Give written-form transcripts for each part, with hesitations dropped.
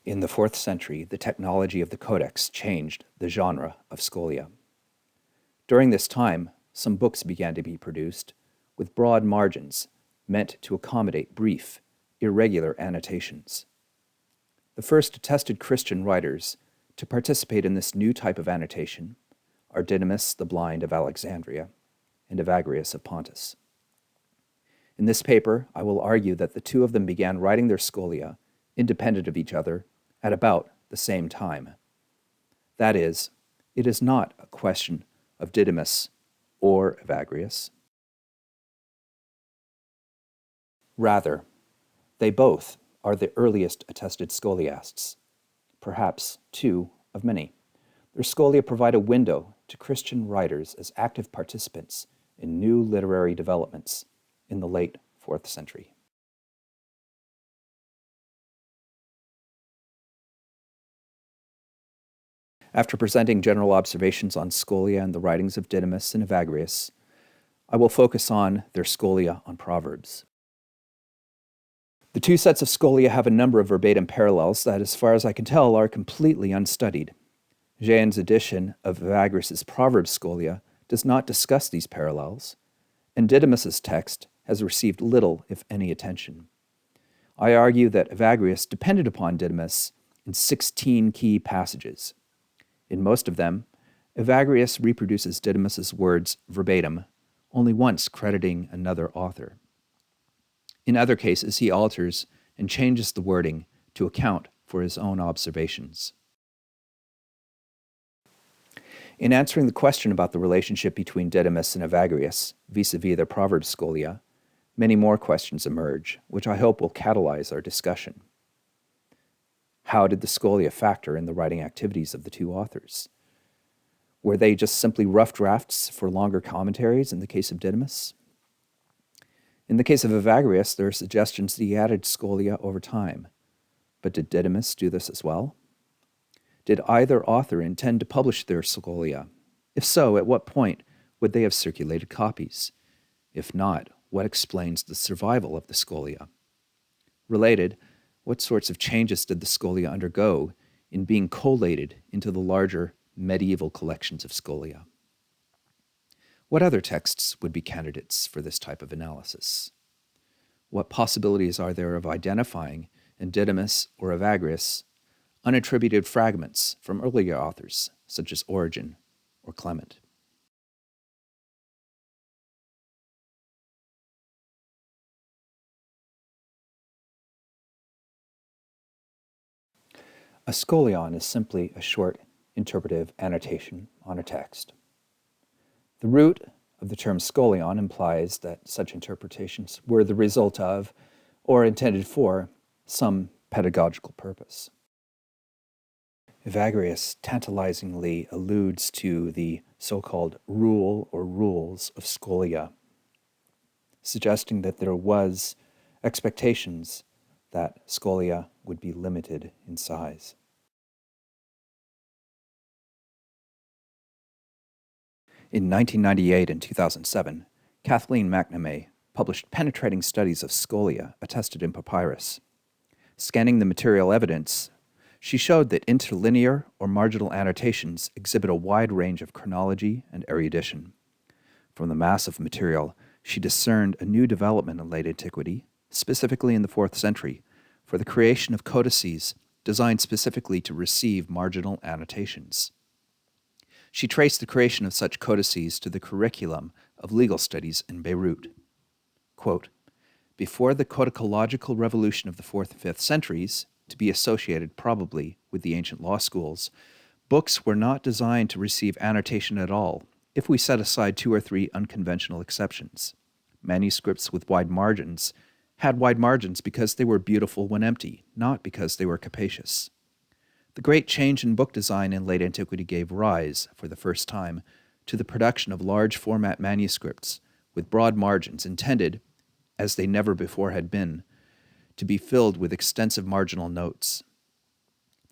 In the 4th century, the technology of the codex changed the genre of scholia. During this time, some books began to be produced with broad margins meant to accommodate brief, irregular annotations. The first attested Christian writers to participate in this new type of annotation are Didymus the Blind of Alexandria and Evagrius of Pontus. In this paper, I will argue that the two of them began writing their scholia independent of each other at about the same time. That is, it is not a question of Didymus or Evagrius. Rather, they both are the earliest attested scholiasts, perhaps two of many. Their scholia provide a window to Christian writers as active participants in new literary developments in the late 4th century. After presenting general observations on scholia and the writings of Didymus and Evagrius, I will focus on their scholia on Proverbs. The two sets of scholia have a number of verbatim parallels that, as far as I can tell, are completely unstudied. Jean's edition of Evagrius' Proverbs scholia does not discuss these parallels, and Didymus' text has received little, if any, attention. I argue that Evagrius depended upon Didymus in 16 key passages. In most of them, Evagrius reproduces Didymus' words verbatim, only once crediting another author. In other cases, he alters and changes the wording to account for his own observations. In answering the question about the relationship between Didymus and Evagrius vis-a-vis their Proverbs scholia, many more questions emerge, which I hope will catalyze our discussion. How did the scholia factor in the writing activities of the two authors? Were they just simply rough drafts for longer commentaries in the case of Didymus? In the case of Evagrius, there are suggestions that he added scholia over time. But did Didymus do this as well? Did either author intend to publish their scholia? If so, at what point would they have circulated copies? If not, what explains the survival of the scholia? Related, what sorts of changes did the scholia undergo in being collated into the larger medieval collections of scholia? What other texts would be candidates for this type of analysis? What possibilities are there of identifying in Didymus or Evagrius unattributed fragments from earlier authors, such as Origen or Clement? A scholion is simply a short interpretive annotation on a text. The root of the term scholion implies that such interpretations were the result of, or intended for, some pedagogical purpose. Evagrius tantalizingly alludes to the so-called rule or rules of scholia, suggesting that there was expectations that scholia would be limited in size. In 1998 and 2007, Kathleen McNamee published penetrating studies of scholia attested in papyrus. Scanning the material evidence, she showed that interlinear or marginal annotations exhibit a wide range of chronology and erudition. From the mass of material, she discerned a new development in late antiquity, specifically in the 4th century, for the creation of codices designed specifically to receive marginal annotations. She traced the creation of such codices to the curriculum of legal studies in Beirut. Quote, "Before the codicological revolution of the 4th and 5th centuries, to be associated probably with the ancient law schools, books were not designed to receive annotation at all, if we set aside 2 or 3 unconventional exceptions. Manuscripts with wide margins had wide margins because they were beautiful when empty, not because they were capacious. The great change in book design in late antiquity gave rise, for the first time, to the production of large format manuscripts with broad margins intended, as they never before had been, to be filled with extensive marginal notes.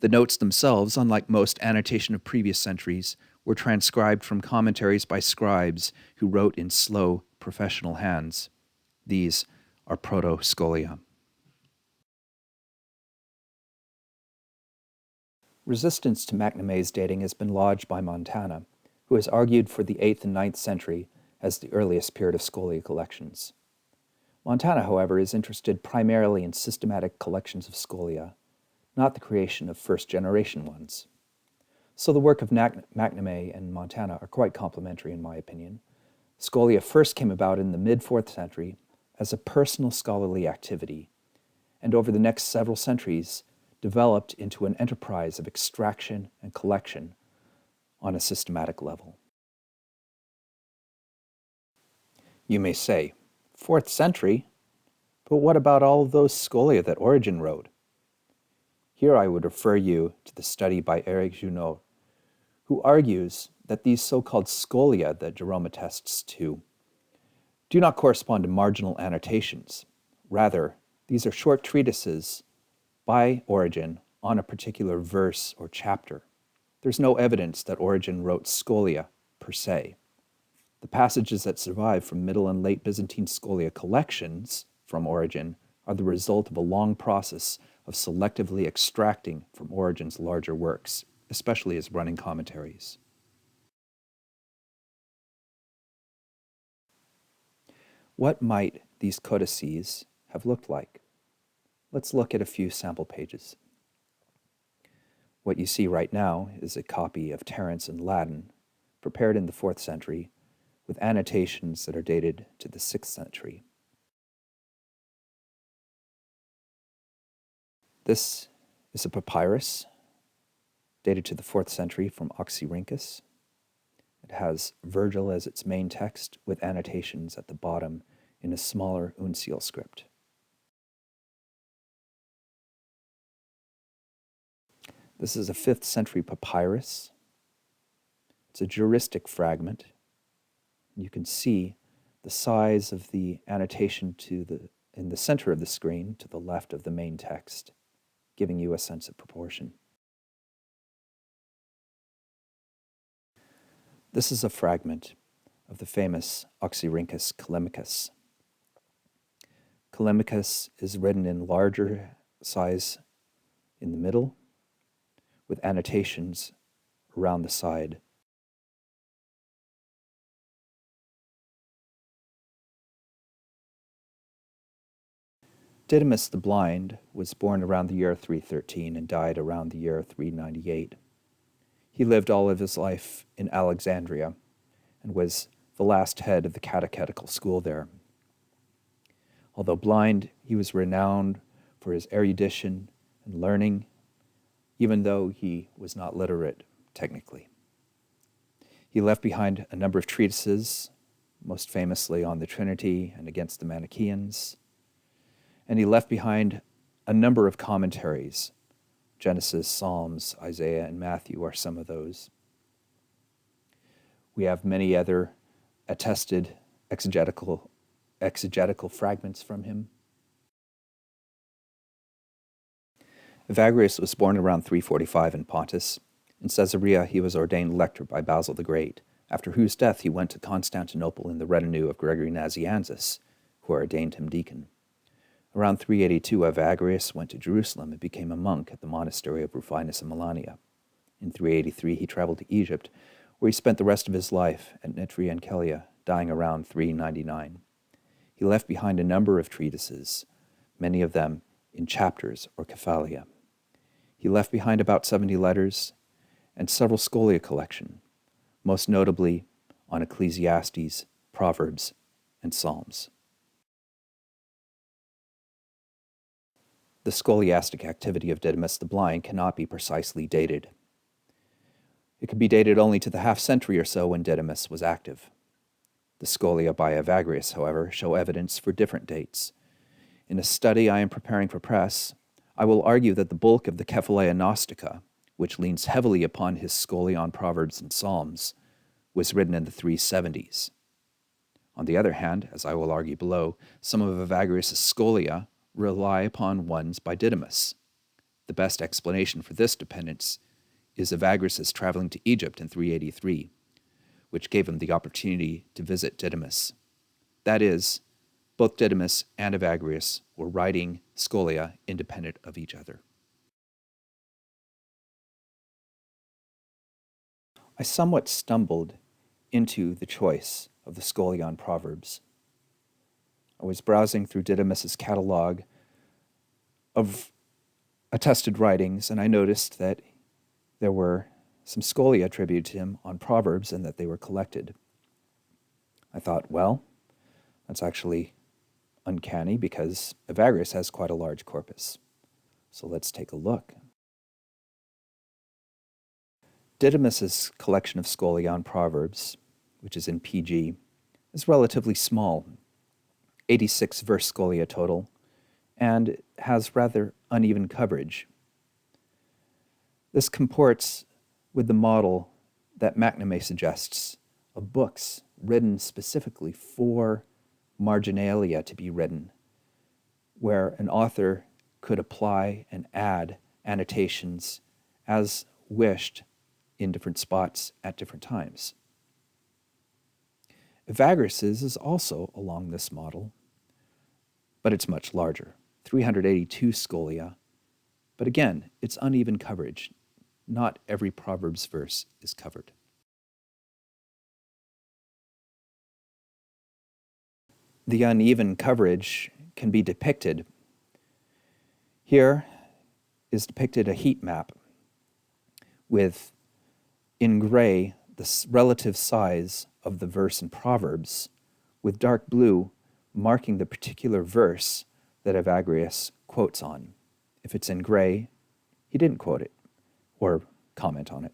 The notes themselves, unlike most annotation of previous centuries, were transcribed from commentaries by scribes who wrote in slow, professional hands. These are proto-scholia. Resistance to McNamee's dating has been lodged by Montana, who has argued for the 8th and 9th century as the earliest period of scholia collections. Montana, however, is interested primarily in systematic collections of scholia, not the creation of first-generation ones. So the work of McNamee and Montana are quite complementary in my opinion. Scholia first came about in the mid-4th century as a personal scholarly activity, and over the next several centuries developed into an enterprise of extraction and collection on a systematic level. You may say, 4th century? But what about all of those scholia that Origen wrote? Here I would refer you to the study by Eric Junot, who argues that these so-called scholia that Jerome attests to do not correspond to marginal annotations. Rather, these are short treatises by Origen on a particular verse or chapter. There's no evidence that Origen wrote scholia per se. The passages that survive from Middle and Late Byzantine scholia collections from Origen are the result of a long process of selectively extracting from Origen's larger works, especially his running commentaries. What might these codices have looked like? Let's look at a few sample pages. What you see right now is a copy of Terence in Latin, prepared in the 4th century, with annotations that are dated to the 6th century. This is a papyrus dated to the 4th century from Oxyrhynchus. It has Virgil as its main text with annotations at the bottom in a smaller uncial script. This is a 5th century papyrus. It's a juristic fragment. You can see the size of the annotation in the center of the screen to the left of the main text, giving you a sense of proportion. This is a fragment of the famous Oxyrhynchus Callimachus. Callimachus is written in larger size in the middle, with annotations around the side. Didymus the Blind was born around the year 313 and died around the year 398. He lived all of his life in Alexandria and was the last head of the catechetical school there. Although blind, he was renowned for his erudition and learning, even though he was not literate technically. He left behind a number of treatises, most famously on the Trinity and against the Manichaeans, and he left behind a number of commentaries. Genesis, Psalms, Isaiah, and Matthew are some of those. We have many other attested exegetical fragments from him. Evagrius was born around 345 in Pontus. In Caesarea, he was ordained lector by Basil the Great, after whose death he went to Constantinople in the retinue of Gregory Nazianzus, who ordained him deacon. Around 382, Evagrius went to Jerusalem and became a monk at the monastery of Rufinus in Melania. In 383, he traveled to Egypt, where he spent the rest of his life at Nitria and Kelia, dying around 399. He left behind a number of treatises, many of them in chapters or Kephalia. He left behind about 70 letters and several scholia collection, most notably on Ecclesiastes, Proverbs, and Psalms. The scholastic activity of Didymus the Blind cannot be precisely dated. It could be dated only to the half-century or so when Didymus was active. The scholia by Evagrius, however, show evidence for different dates. In a study I am preparing for press, I will argue that the bulk of the Kephaleia Gnostica, which leans heavily upon his scholia on Proverbs and Psalms, was written in the 370s. On the other hand, as I will argue below, some of Evagrius' scholia rely upon ones by Didymus. The best explanation for this dependence is Evagrius' traveling to Egypt in 383, which gave him the opportunity to visit Didymus. That is, both Didymus and Evagrius were writing scholia independent of each other. I somewhat stumbled into the choice of the scholia on Proverbs. I was browsing through Didymus's catalog of attested writings, and I noticed that there were some scholia attributed to him on Proverbs and that they were collected. I thought, well, that's actually uncanny because Evagrius has quite a large corpus. So let's take a look. Didymus's collection of scholia on Proverbs, which is in PG, is relatively small, 86 verse scholia total, and has rather uneven coverage. This comports with the model that McNamee suggests of books written specifically for marginalia to be written, where an author could apply and add annotations as wished in different spots at different times. Evagrius's is also along this model, but it's much larger, 382 scholia. But again, it's uneven coverage. Not every Proverbs verse is covered. The uneven coverage can be depicted. Here is depicted a heat map with, in gray, the relative size of the verse in Proverbs, with dark blue marking the particular verse that Evagrius quotes on. If it's in gray, he didn't quote it or comment on it.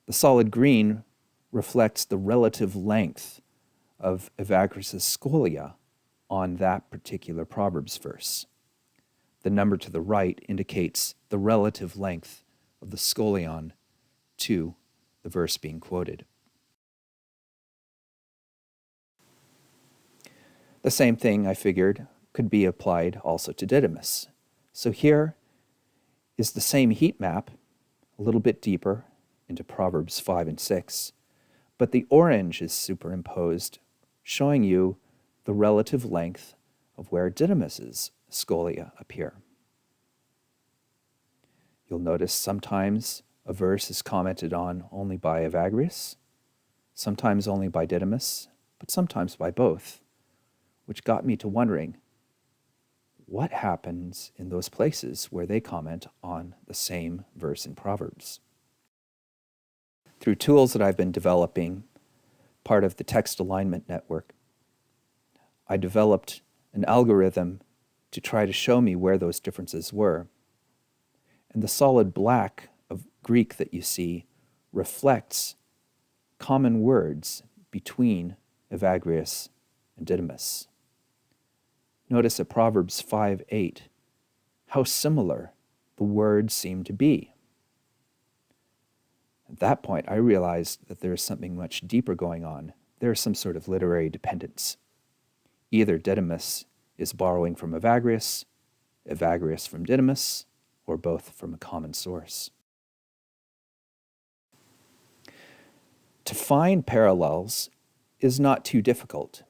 The solid green reflects the relative length of Evagrius's scholia on that particular Proverbs verse. The number to the right indicates the relative length of the scholion to the verse being quoted. The same thing, I figured, could be applied also to Didymus. So here is the same heat map, a little bit deeper into Proverbs 5 and 6, but the orange is superimposed, showing you the relative length of where Didymus's scholia appear. You'll notice sometimes a verse is commented on only by Evagrius, sometimes only by Didymus, but sometimes by both, which got me to wondering, what happens in those places where they comment on the same verse in Proverbs? Through tools that I've been developing, part of the text alignment network, I developed an algorithm to try to show me where those differences were. And the solid black of Greek that you see reflects common words between Evagrius and Didymus. Notice at Proverbs 5:8 how similar the words seem to be. At that point, I realized that there is something much deeper going on. There is some sort of literary dependence. Either Didymus is borrowing from Evagrius, Evagrius from Didymus, or both from a common source. To find parallels is not too difficult.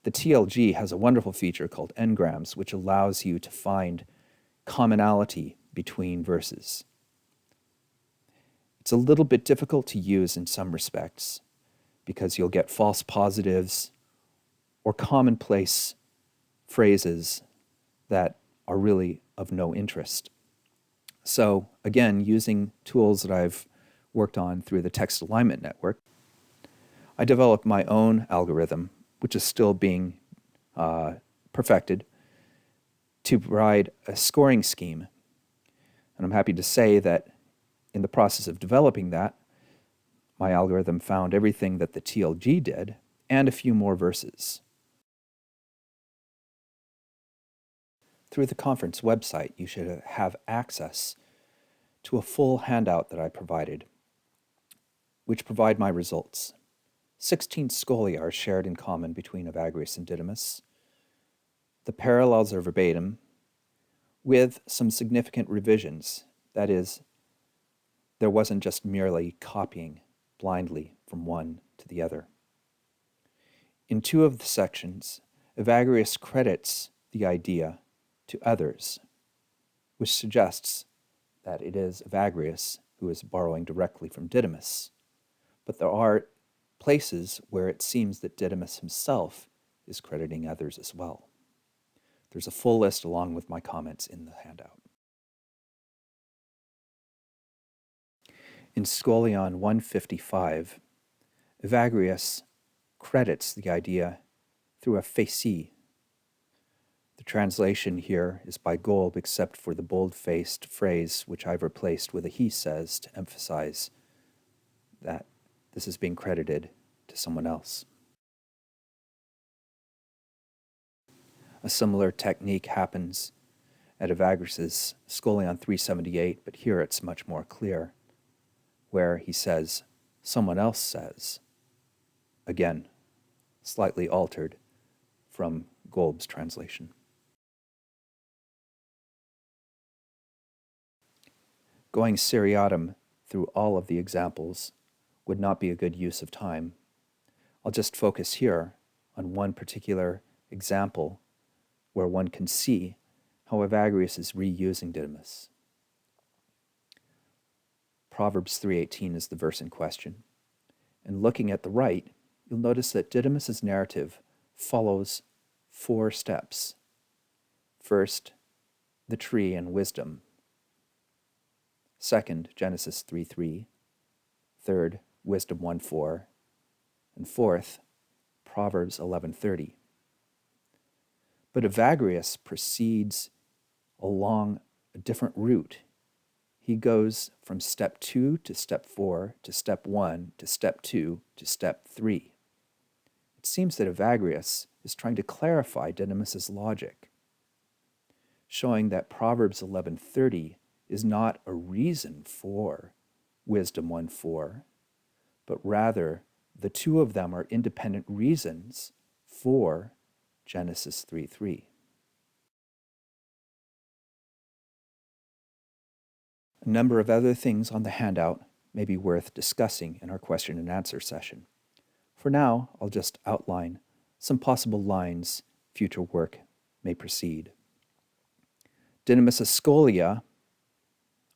The TLG has a wonderful feature called engrams, which allows you to find commonality between verses. It's a little bit difficult to use in some respects because you'll get false positives or commonplace phrases that are really of no interest. So again, using tools that I've worked on through the text alignment network, I developed my own algorithm, which is still being perfected, to provide a scoring scheme. And I'm happy to say that in the process of developing that, my algorithm found everything that the TLG did and a few more verses. Through the conference website, you should have access to a full handout that I provided, which provide my results. 16 scholia are shared in common between Evagrius and Didymus. The parallels are verbatim, with some significant revisions. That is, there wasn't just merely copying blindly from one to the other. In two of the sections, Evagrius credits the idea to others, which suggests that it is Evagrius who is borrowing directly from Didymus. but there are places where it seems that Didymus himself is crediting others as well. There's a full list along with my comments in the handout. In Scholion 155, Evagrius credits the idea through a facee. The translation here is by Golb, except for the bold-faced phrase which I've replaced with a he says to emphasize that this is being credited to someone else. A similar technique happens at Evagrius' Scholion 378, but here it's much more clear, where he says, someone else says, again, slightly altered from Golb's translation. Going seriatim through all of the examples would not be a good use of time. I'll just focus here on one particular example where one can see how Evagrius is reusing Didymus. Proverbs 3:18 is the verse in question. And looking at the right, you'll notice that Didymus's narrative follows 4 steps. First, the tree and wisdom. Second, Genesis 3:3. Third, Wisdom 1:4. And fourth, Proverbs 11:30. But Evagrius proceeds along a different route. He goes from step 2 to step 4 to step 1 to step 2 to step 3. It seems that Evagrius is trying to clarify Didymus's logic, showing that Proverbs 11:30 is not a reason for Wisdom 1:4, but rather the two of them are independent reasons for Genesis 3:3. A number of other things on the handout may be worth discussing in our question and answer session. For now, I'll just outline some possible lines future work may proceed. Didymus' scholia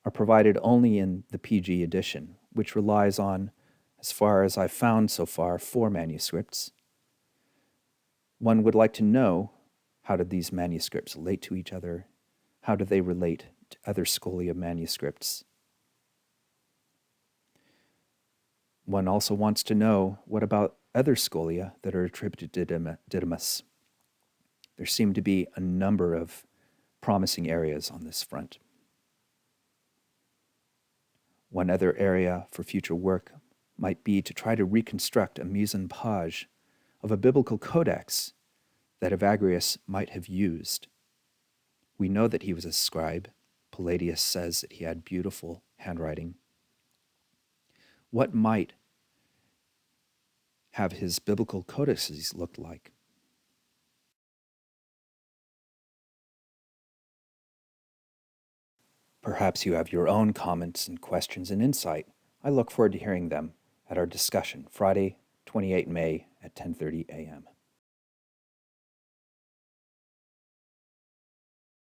are provided only in the PG edition, which relies on, as far as I've found so far, 4 manuscripts. One would like to know, how did these manuscripts relate to each other? How do they relate to other scholia manuscripts? One also wants to know, what about other scholia that are attributed to Didymus? There seem to be a number of promising areas on this front. One other area for future work might be to try to reconstruct a mise en page of a biblical codex that Evagrius might have used. We know that he was a scribe. Palladius says that he had beautiful handwriting. What might have his biblical codices looked like? Perhaps you have your own comments and questions and insight. I look forward to hearing them at our discussion Friday, 28 May at 10:30 a.m.